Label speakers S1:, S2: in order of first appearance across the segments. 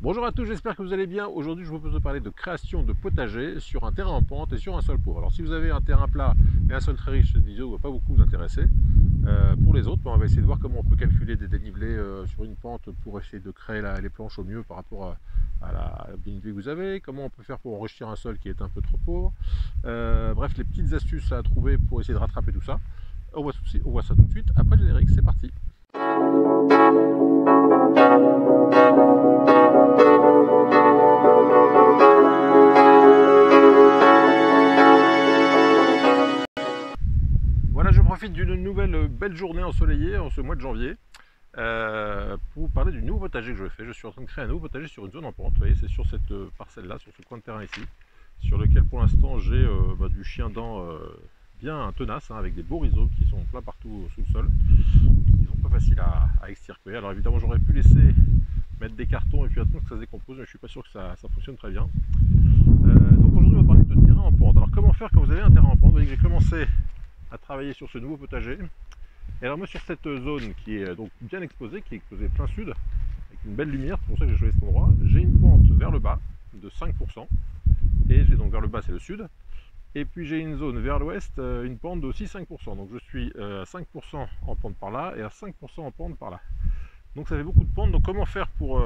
S1: Bonjour à tous, j'espère que vous allez bien. Aujourd'hui, je vous propose de parler de création de potager sur un terrain en pente et sur un sol pauvre. Alors, si vous avez un terrain plat et un sol très riche, cette vidéo ne va pas beaucoup vous intéresser. Pour les autres, on va essayer de voir comment on peut calculer des dénivelés sur une pente pour essayer de créer les planches au mieux par rapport à la dénivelé que vous avez. Comment on peut faire pour enrichir un sol qui est un peu trop pauvre. Bref, les petites astuces à trouver pour essayer de rattraper tout ça. On voit ça tout de suite après le générique, c'est parti. Voilà, je profite d'une nouvelle belle journée ensoleillée en ce mois de janvier pour vous parler du nouveau potager que je fais. Je suis en train de créer un nouveau potager sur une zone en pente. Vous voyez, c'est sur cette parcelle là, sur ce coin de terrain ici, sur lequel pour l'instant j'ai du chien-dent bien tenace, hein, avec des beaux rhizomes qui sont plein partout sous le sol, qui sont pas faciles à extirper. Alors évidemment, j'aurais pu laisser mettre des cartons et puis attendre que ça se décompose, mais je suis pas sûr que ça fonctionne très bien. Donc aujourd'hui, on va parler de terrain en pente. Alors comment faire quand vous avez un terrain en pente? Vous voyez que j'ai commencé à travailler sur ce nouveau potager. Et alors moi, sur cette zone qui est donc bien exposée, qui est exposée plein sud, avec une belle lumière, c'est pour ça que j'ai choisi cet endroit, j'ai une pente vers le bas de 5%, et j'ai donc vers le bas c'est le sud, et puis j'ai une zone vers l'ouest, une pente de aussi 5%, donc je suis à 5% en pente par là, et à 5% en pente par là. Donc ça fait beaucoup de pente. Donc comment faire pour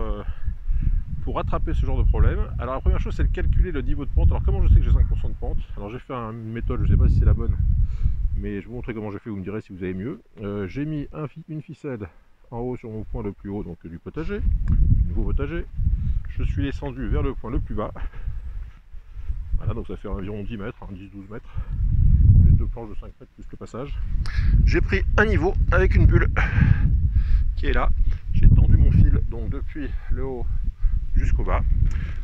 S1: rattraper ce genre de problème? Alors la première chose, c'est de calculer le niveau de pente. Alors comment je sais que j'ai 5% de pente? Alors j'ai fait une méthode, je ne sais pas si c'est la bonne, mais je vais vous montrer comment j'ai fait, vous me direz si vous avez mieux. J'ai mis une ficelle en haut sur mon point le plus haut, donc du potager, du nouveau potager. Je suis descendu vers le point le plus bas. Voilà, donc ça fait environ 10 mètres, 10-12 mètres. Les deux planches de 5 mètres plus le passage. J'ai pris un niveau avec une bulle qui est là. J'ai tendu mon fil donc depuis le haut jusqu'au bas.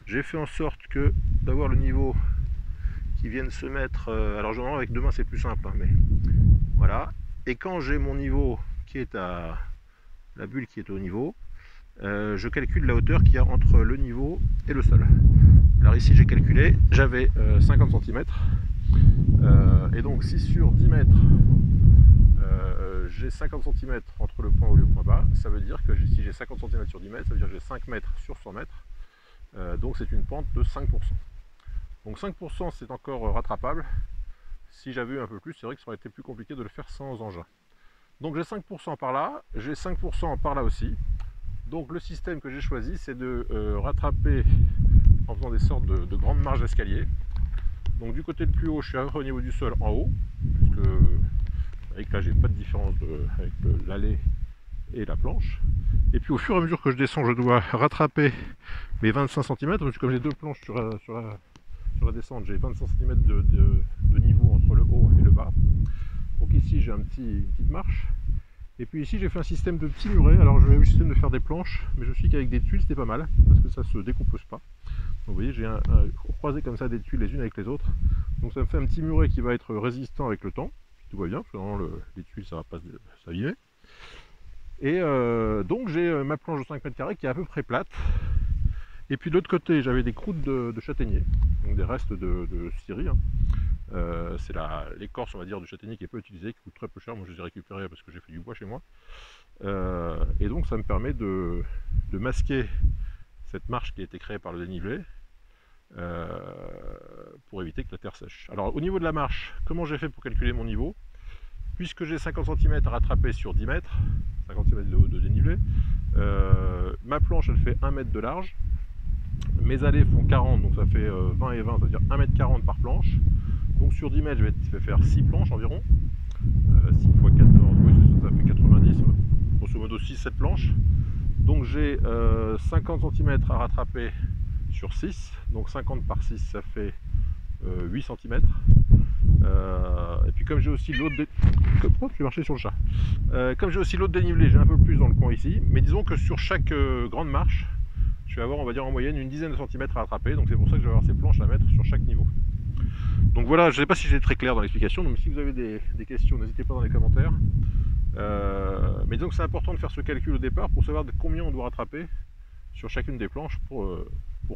S1: J'ai fait en sorte que d'avoir le niveau qui viennent se mettre, alors généralement avec deux mains c'est plus simple, hein, mais voilà. Et quand j'ai mon niveau qui est à la bulle qui est au niveau, je calcule la hauteur qu'il y a entre le niveau et le sol. Alors ici j'ai calculé, j'avais 50 cm, et donc si sur 10 mètres j'ai 50 cm entre le point haut et le point bas, ça veut dire que si j'ai 50 cm sur 10 mètres, ça veut dire que j'ai 5 mètres sur 100 mètres, donc c'est une pente de 5%. Donc 5% c'est encore rattrapable. Si j'avais eu un peu plus, c'est vrai que ça aurait été plus compliqué de le faire sans engin. Donc j'ai 5% par là, j'ai 5% par là aussi. Donc le système que j'ai choisi, c'est de rattraper en faisant des sortes de grandes marches d'escalier. Donc du côté le plus haut, je suis au niveau du sol en haut, puisque avec là j'ai pas de différence avec l'allée et la planche. Et puis au fur et à mesure que je descends, je dois rattraper mes 25 cm, parce que comme j'ai deux planches sur la descente, j'ai 25 cm de niveau entre le haut et le bas. Donc ici j'ai une petite marche. Et puis ici j'ai fait un système de petits murets. Alors j'avais eu le système de faire des planches, mais je me suis dit qu'avec des tuiles c'était pas mal, parce que ça se décompose pas. Donc vous voyez, j'ai croisé comme ça des tuiles les unes avec les autres. Donc ça me fait un petit muret qui va être résistant avec le temps. Tout va bien, parce que normalement les tuiles ça va pas s'abîmer. Et donc j'ai ma planche de 5 mètres carrés qui est à peu près plate. Et puis de l'autre côté j'avais des croûtes de châtaignier, donc des restes de scierie, hein. C'est l'écorce, on va dire, du châtaignier qui est peu utilisée, qui coûte très peu cher. Moi je les ai récupérés parce que j'ai fait du bois chez moi. Et donc ça me permet de masquer cette marche qui a été créée par le dénivelé, pour éviter que la terre sèche. Alors au niveau de la marche, comment j'ai fait pour calculer mon niveau? Puisque j'ai 50 cm à rattraper sur 10 mètres, 50 cm de dénivelé, ma planche elle fait 1 mètre de large, mes allées font 40, donc ça fait 20 et 20, c'est-à-dire 1,40 m par planche. Donc sur 10 mètres, je vais faire 6 planches environ. 6 x 14, oui, ça fait 90. Grosso modo 6-7 planches. Donc j'ai 50 cm à rattraper sur 6. Donc 50 par 6, ça fait 8 cm. Et puis comme j'ai aussi l'autre comme j'ai aussi l'autre dénivelé, j'ai un peu plus dans le coin ici. Mais disons que sur chaque grande marche, je vais avoir, on va dire en moyenne, une dizaine de centimètres à rattraper. Donc c'est pour ça que je vais avoir ces planches à mettre sur chaque niveau. Donc voilà, je ne sais pas si j'ai très clair dans l'explication, donc si vous avez des questions, n'hésitez pas dans les commentaires. Mais donc c'est important de faire ce calcul au départ pour savoir de combien on doit rattraper sur chacune des planches pour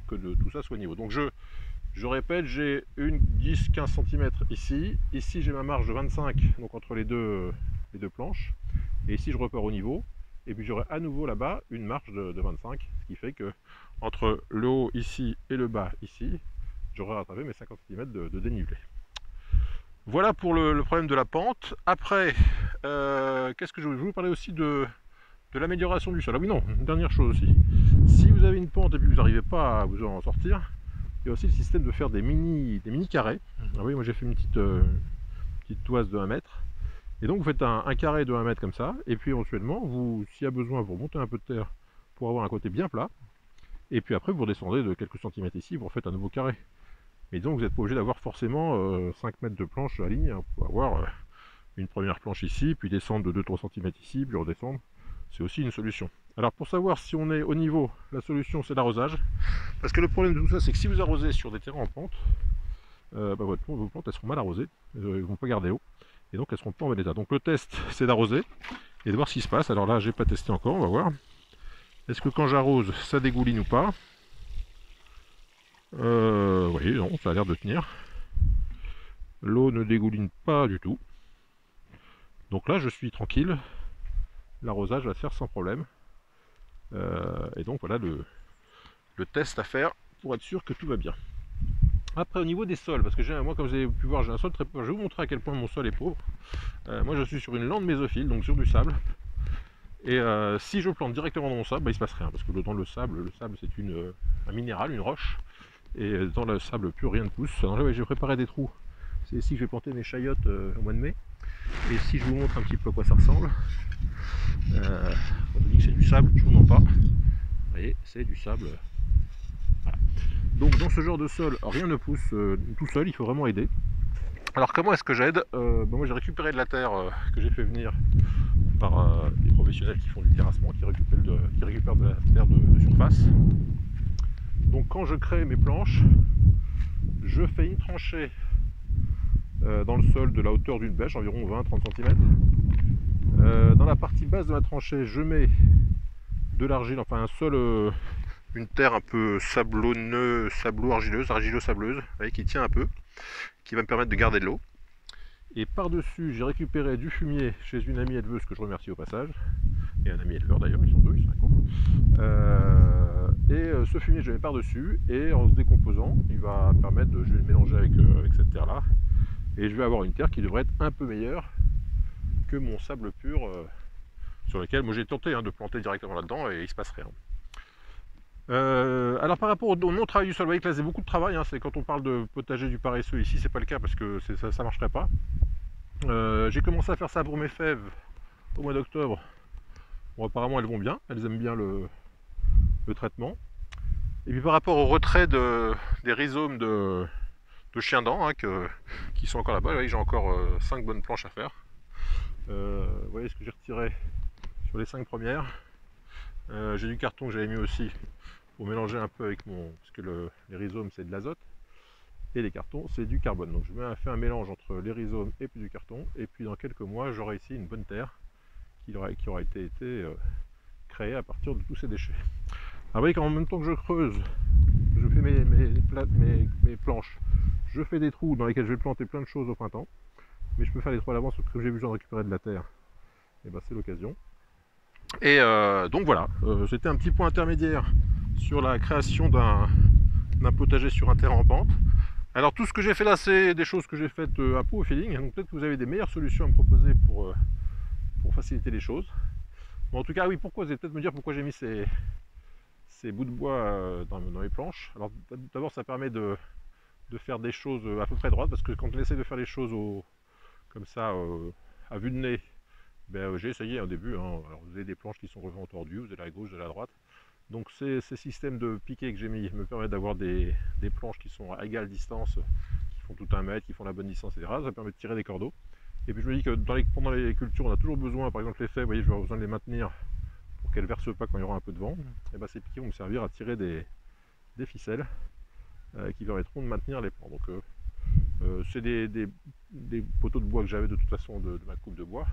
S1: que tout ça soit niveau. Donc je répète, j'ai une 10-15 cm ici. Ici j'ai ma marge de 25, donc entre les deux planches. Et ici je repars au niveau. et puis j'aurai à nouveau là-bas une marge de 25, ce qui fait que entre le haut ici et le bas ici, j'aurai rattrapé mes 50 cm de dénivelé. Voilà pour le problème de la pente. Après, qu'est-ce que je voulais vous parler aussi de l'amélioration du sol. Ah oui, non, une dernière chose aussi. Si vous avez une pente et puis vous n'arrivez pas à vous en sortir, il y a aussi le système de faire des mini carrés. Ah oui, moi j'ai fait une petite toise de 1 mètre. Et donc vous faites un carré de 1 mètre comme ça, et puis éventuellement, s'il y a besoin, vous remontez un peu de terre pour avoir un côté bien plat. Et puis après, vous redescendez de quelques centimètres ici, vous refaites un nouveau carré. Mais donc vous n'êtes pas obligé d'avoir forcément 5 mètres de planche alignée. Hein. Vous pouvez avoir une première planche ici, puis descendre de 2-3 cm ici, puis redescendre. C'est aussi une solution. Alors pour savoir si on est au niveau, la solution c'est l'arrosage. Parce que le problème de tout ça, c'est que si vous arrosez sur des terrains en pente, vos plantes elles seront mal arrosées, elles ne vont pas garder l'eau, et donc elles seront pas en bon état. Donc le test c'est d'arroser et de voir ce qui se passe. Alors là j'ai pas testé encore, on va voir. Est-ce que quand j'arrose ça dégouline ou pas? Oui, non, ça a l'air de tenir. L'eau ne dégouline pas du tout. Donc là je suis tranquille. L'arrosage va se faire sans problème. Et donc voilà le test à faire pour être sûr que tout va bien. Après au niveau des sols, parce que moi comme vous avez pu voir j'ai un sol très pauvre, je vais vous montrer à quel point mon sol est pauvre. Moi je suis sur une lande mésophile, donc sur du sable. Et si je plante directement dans mon sable, il ne se passe rien, parce que dans le sable c'est un minéral, une roche. Et dans le sable pur rien ne pousse. Alors là j'ai préparé des trous. C'est ici que je vais planter mes chayotes au mois de mai. Et si je vous montre un petit peu à quoi ça ressemble, quand je dis que c'est du sable, je vous mens pas. Vous voyez, c'est du sable. Voilà. Donc dans ce genre de sol, rien ne pousse tout seul, il faut vraiment aider. Alors comment est-ce que j'aide? Moi j'ai récupéré de la terre que j'ai fait venir par des professionnels qui font du terrassement, qui récupèrent de la terre de surface. Donc quand je crée mes planches, je fais une tranchée dans le sol de la hauteur d'une bêche, environ 20-30 cm. Dans la partie basse de ma tranchée, je mets de l'argile, enfin un sol, une terre un peu sablo-argileuse, argilo-sableuse, qui tient un peu, qui va me permettre de garder de l'eau. Et par-dessus, j'ai récupéré du fumier chez une amie éleveuse que je remercie au passage, et un ami éleveur d'ailleurs, ils sont deux, ils sont un couple. Ce fumier, je le mets par-dessus, et en se décomposant, il va permettre je vais le mélanger avec cette terre-là, et je vais avoir une terre qui devrait être un peu meilleure que mon sable pur sur lequel moi j'ai tenté de planter directement là-dedans et il se passe rien. Alors par rapport au non-travail du sol, vous voyez que là c'est beaucoup de travail, c'est quand on parle de potager du paresseux, ici c'est pas le cas parce que ça marcherait pas. J'ai commencé à faire ça pour mes fèves au mois d'octobre. Bon, apparemment elles vont bien, elles aiment bien le traitement. Et puis par rapport au retrait des rhizomes de chien-dent qui sont encore là-bas, j'ai encore 5 bonnes planches à faire. Vous voyez ce que j'ai retiré sur les 5 premières. J'ai du carton que j'avais mis aussi pour mélanger un peu avec parce que les rhizomes c'est de l'azote et les cartons c'est du carbone. Donc je fais un mélange entre les rhizomes et puis du carton, et puis dans quelques mois j'aurai ici une bonne terre qui aura été créée à partir de tous ces déchets. Alors vous voyez qu'en même temps que je creuse, je fais mes planches, je fais des trous dans lesquels je vais planter plein de choses au printemps, mais je peux faire les trous à l'avance parce que j'ai besoin de récupérer de la terre, et c'est l'occasion. Et donc voilà, c'était un petit point intermédiaire sur la création d'un potager sur un terrain en pente. Alors tout ce que j'ai fait là, c'est des choses que j'ai faites à peu au feeling, donc peut-être que vous avez des meilleures solutions à me proposer pour faciliter les choses. Bon, en tout cas, oui, vous allez peut-être me dire pourquoi j'ai mis ces bouts de bois dans mes planches. Alors d'abord, ça permet de faire des choses à peu près droites, parce que quand on essaie de faire les choses comme ça, à vue de nez, j'ai essayé au début, alors vous avez des planches qui sont vraiment tordues, vous avez la gauche, de la droite. Donc ces systèmes de piquets que j'ai mis me permettent d'avoir des planches qui sont à égale distance, qui font tout 1 mètre, qui font la bonne distance, etc. Ça permet de tirer des cordeaux. Et puis je me dis que pendant les cultures, on a toujours besoin, par exemple les fèves, vous voyez, je vais avoir besoin de les maintenir pour qu'elles ne versent pas quand il y aura un peu de vent. Et ces piquets vont me servir à tirer des ficelles qui permettront de maintenir les plants. Donc c'est des poteaux de bois que j'avais de toute façon de ma coupe de bois.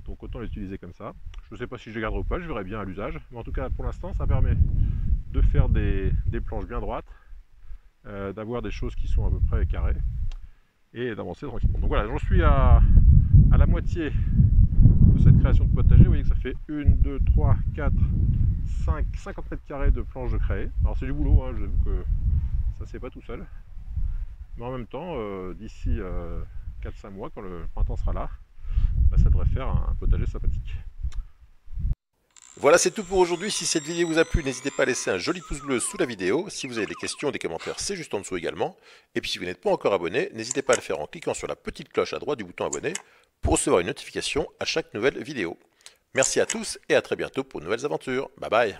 S1: Donc autant les utiliser comme ça. Je ne sais pas si je les garderai ou pas, je verrai bien à l'usage. Mais en tout cas, pour l'instant, ça permet de faire des planches bien droites, d'avoir des choses qui sont à peu près carrées, et d'avancer tranquillement. Donc voilà, j'en suis à la moitié de cette création de potager, vous voyez que ça fait 1, 2, 3, 4, 5, 50 mètres carrés de planches de craie. Alors c'est du boulot, hein, je vous avoue que ça c'est pas tout seul. Mais en même temps, d'ici 4-5 mois, quand le printemps sera là, bah, ça devrait faire un potager sympathique.
S2: Voilà, c'est tout pour aujourd'hui. Si cette vidéo vous a plu, n'hésitez pas à laisser un joli pouce bleu sous la vidéo. Si vous avez des questions ou des commentaires, c'est juste en dessous également. Et puis si vous n'êtes pas encore abonné, n'hésitez pas à le faire en cliquant sur la petite cloche à droite du bouton abonné pour recevoir une notification à chaque nouvelle vidéo. Merci à tous et à très bientôt pour de nouvelles aventures. Bye bye.